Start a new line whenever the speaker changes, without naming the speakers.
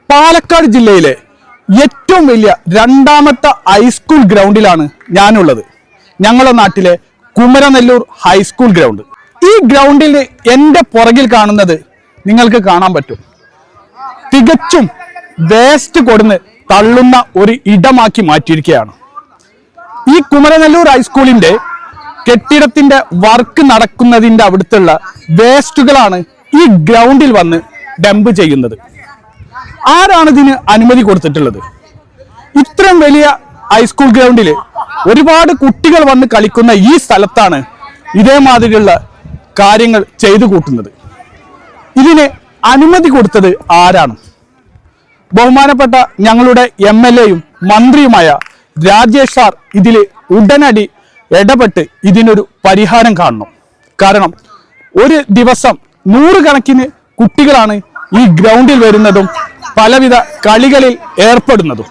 പാലക്കാട് ജില്ലയിലെ ഏറ്റവും വലിയ രണ്ടാമത്തെ ഹൈസ്കൂൾ ഗ്രൗണ്ടിലാണ് ഞാനുള്ളത്. ഞങ്ങളുടെ നാട്ടിലെ കുമരനെല്ലൂർ ഹൈസ്കൂൾ ഗ്രൗണ്ട്. ഈ ഗ്രൗണ്ടിൽ എൻ്റെ പുറകിൽ കാണുന്നത് നിങ്ങൾക്ക് കാണാൻ പറ്റും. തികച്ചും വേസ്റ്റ് കൊടുന്ന് തള്ളുന്ന ഒരു ഇടമാക്കി മാറ്റിയിരിക്കുകയാണ്. ഈ കുമരനെല്ലൂർ ഹൈസ്കൂളിന്റെ കെട്ടിടത്തിന്റെ വർക്ക് നടക്കുന്നതിന്റെ അവിടുത്തുള്ള വേസ്റ്റുകളാണ് ഈ ഗ്രൗണ്ടിൽ വന്ന് ഡംപ് ചെയ്യുന്നത്. ആരാണ് ഇതിന് അനുമതി കൊടുത്തിട്ടുള്ളത്? ഇത്രയും വലിയ ഹൈസ്കൂൾ ഗ്രൗണ്ടിൽ ഒരുപാട് കുട്ടികൾ വന്ന് കളിക്കുന്ന ഈ സ്ഥലത്താണ് ഇതേമാതിരിയുള്ള കാര്യങ്ങൾ ചെയ്തു കൂട്ടുന്നത്. ഇതിന് അനുമതി കൊടുത്തത് ആരാണ്? ബഹുമാനപ്പെട്ട ഞങ്ങളുടെ MLA-യും മന്ത്രിയുമായ രാജേഷ് സാർ ഇതിൽ ഉടനടി ഇടപെട്ട് ഇതിനൊരു പരിഹാരം കാണണം. കാരണം ഒരു ദിവസം 100 കണക്കിന് കുട്ടികളാണ് ഈ ഗ്രൗണ്ടിൽ വരുന്നതും പലവിധ കളികളിൽ ഏർപ്പെടുന്നതും.